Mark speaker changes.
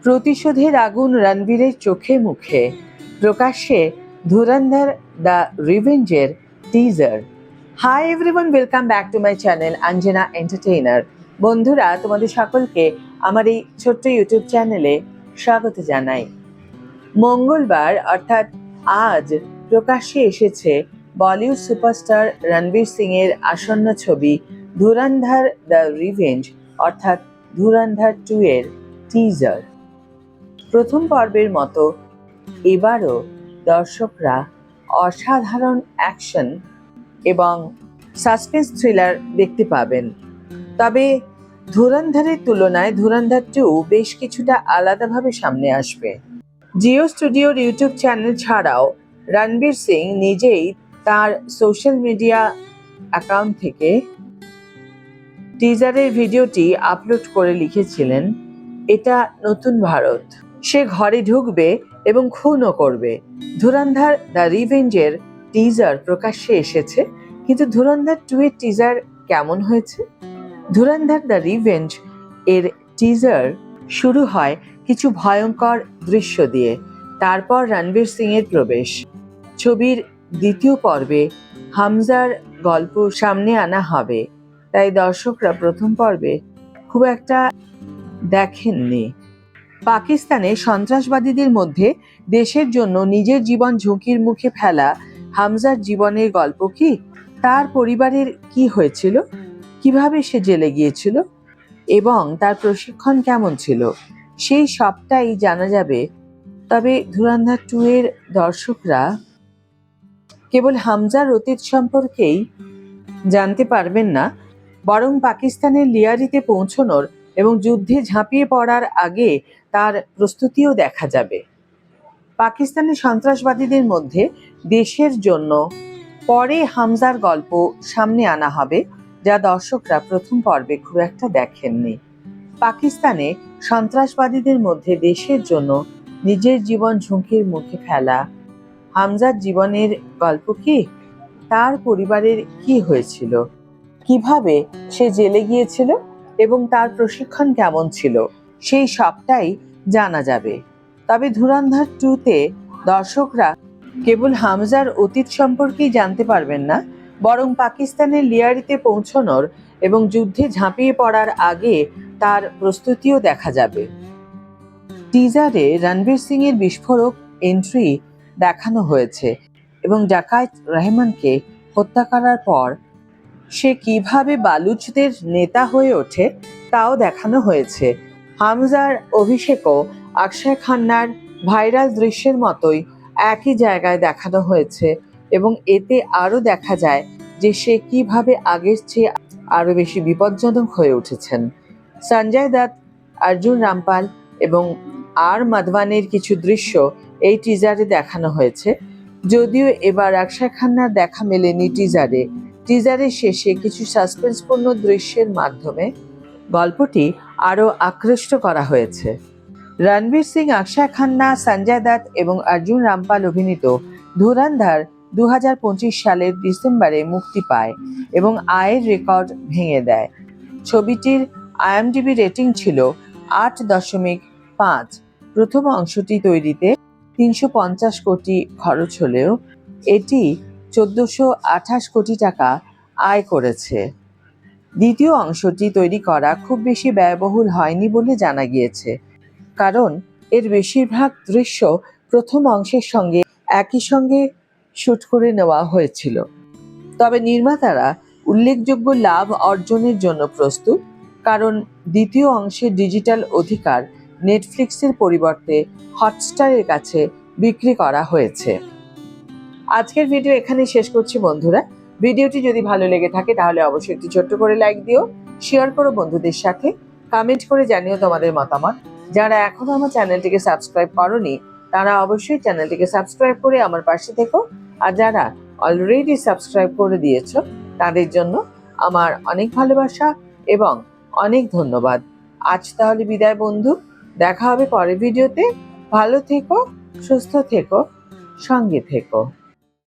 Speaker 1: প্রতিশোধের আগুন রণবীরের চোখে মুখে, প্রকাশ্যে ধুরন্ধর দ্য রিভেঞ্জের teaser. Hi everyone, welcome back to my channel Anjana entertainer. বন্ধুরা, তোমাদের সকলকে আমার এই ছোট্ট ইউটিউব চ্যানেলে স্বাগত জানাই। মঙ্গলবার অর্থাৎ আজ প্রকাশ্যে এসেছে বলিউড সুপারস্টার রণবীর সিং এর আসন্ন ছবি ধুরন্ধর দ্য রিভেঞ্জ অর্থাৎ ধুরন্ধর 2 এর টিজার। প্রথম পর্বের মতো এবারও দর্শকরা অসাধারণ অ্যাকশন এবং সাসপেন্স থ্রিলার দেখতে পাবেন। তবে ধুরন্ধরের তুলনায় ধুরন্ধর 2 বেশ কিছুটা আলাদাভাবে সামনে আসবে। জিও স্টুডিওর ইউটিউব চ্যানেল ছাড়াও রণবীর সিং নিজেই তার সোশ্যাল মিডিয়া অ্যাকাউন্ট থেকে টিজারের ভিডিওটি আপলোড করে লিখেছিলেন, এটা নতুন ভারত, সে ঘরে ঢুকবে এবং খুনও করবে। ধুরন্ধর দ্য রিভেঞ্জের টিজার প্রকাশ্যে এসেছে, কিন্তু ধুরন্ধর 2 এর টিজার কেমন হয়েছে? ধুরন্ধর দ্য রিভেঞ্জ এর টিজার শুরু হয় কিছু ভয়ঙ্কর দৃশ্য দিয়ে, তারপর রণবীর সিং এর প্রবেশ। ছবির দ্বিতীয় পর্বে হামজার গল্প সামনে আনা হবে, তাই দর্শকরা প্রথম পর্বে খুব একটা দেখেননি। পাকিস্তানে সন্ত্রাসবাদীদের মধ্যে দেশের জন্য নিজের জীবন ঝুঁকির মুখে ফেলা হামজার জীবনের গল্প কি? তার পরিবারের কি হয়েছিল, কিভাবে সে জেলে গিয়েছিল এবং তার প্রশিক্ষণ কেমন ছিল, সেই সবটাই জানা যাবে। তবে ধুরন্ধর 2 এর দর্শকরা কেবল হামজার অতীত সম্পর্কেই জানতে পারবেন না, বরং পাকিস্তানের লিয়ারিতে পৌঁছানোর এবং যুদ্ধে ঝাঁপিয়ে পড়ার আগে তার প্রস্তুতিও দেখা যাবে। পাকিস্তানের সন্ত্রাসবাদীদের মধ্যে দেশের জন্য পরে হামজার গল্প সামনে আনা হবে, যা দর্শকরা প্রথম পর্বে খুব একটা দেখেননি। পাকিস্তানে সন্ত্রাসবাদীদের মধ্যে দেশের জন্য নিজের জীবন ঝুঁকির মুখে ফেলা হামজার জীবনের গল্প কি? তার পরিবারের কি হয়েছিল, কিভাবে সে জেলে গিয়েছিল এবং তার প্রশিক্ষণ কেমন ছিল, সেই সবটাই জানা যাবে। তবে ধুরন্ধর 2-তে দর্শকরা কেবল হামজার অতীত সম্পর্কেই জানতে পারবেন না, বরং পাকিস্তানের লিয়ারিতে পৌঁছানোর এবং যুদ্ধে ঝাঁপিয়ে পড়ার আগে তার প্রস্তুতিও দেখা যাবে। টিজারে রণবীর সিং এর বিস্ফোরক এন্ট্রি দেখানো হয়েছে এবং ডাকাত রহমানকে হত্যা করার পর সে কিভাবে বালুচদের নেতা হয়ে ওঠে তাও দেখানো হয়েছে। হামজার অভিষেকও অক্ষয় খান্নার ভাইরাল দৃশ্যের মতোই একই জায়গায় দেখানো হয়েছে এবং এতে আরও দেখা যায় যে সে কিভাবে আগের চেয়ে আরও বেশি বিপজ্জনক হয়ে উঠেছেন। সঞ্জয় দত্ত, অর্জুন রামপাল এবং আর মাধওয়ানের কিছু দৃশ্য এই টিজারে দেখানো হয়েছে। যদিও এবার অক্ষয় খান্নার দেখা মেলেনি টিজারের শেষে কিছু সাসপেন্সপূর্ণ দৃশ্যের মাধ্যমে গল্পটি আরও আকৃষ্ট করা হয়েছে। রণবীর সিং, অক্ষয় খান্না, সঞ্জয় দত্ত এবং অর্জুন রামপাল অভিনীত ধুরন্ধর 2025 সালের ডিসেম্বরে মুক্তি পায় এবং আয়ের রেকর্ড ভেঙে দেয়। ছবিটির IMDb রেটিং ছিল 8.5। প্রথম অংশটি তৈরিতে 350 কোটি খরচ হলেও এটি 1428 কোটি টাকা আয় করেছে। দ্বিতীয় অংশটি তৈরি করা খুব বেশি ব্যয়বহুল হয়নি বলে জানা গিয়েছে, কারণ এর বেশিরভাগ দৃশ্য প্রথম অংশের সঙ্গে একই সঙ্গে শুট করে নেওয়া হয়েছিল। তবে নির্মাতারা উল্লেখযোগ্য লাভ অর্জনের জন্য প্রস্তুত, কারণ দ্বিতীয় অংশের ডিজিটাল অধিকার নেটফ্লিক্সের পরিবর্তে হটস্টারের কাছে বিক্রি করা হয়েছে। আজকের ভিডিও এখানে শেষ করছি বন্ধুরা। ভিডিওটি যদি ভালো লেগে থাকে তাহলে অবশ্যই একটি ছোট্ট করে লাইক দিও, শেয়ার করো বন্ধুদের সাথে, কমেন্ট করে জানিও তোমাদের মতামত। যারা এখনো আমার চ্যানেলটিকে সাবস্ক্রাইব করোনি তারা অবশ্যই চ্যানেলটিকে সাবস্ক্রাইব করে আমার পাশে থেকো, আর যারা অলরেডি সাবস্ক্রাইব করে দিয়েছো তাদের জন্য আমার অনেক ভালোবাসা এবং অনেক ধন্যবাদ। আজ তাহলে বিদায় বন্ধু, দেখা হবে পরের ভিডিওতে। ভালো থেকো, সুস্থ থেকো, সঙ্গে থেকো।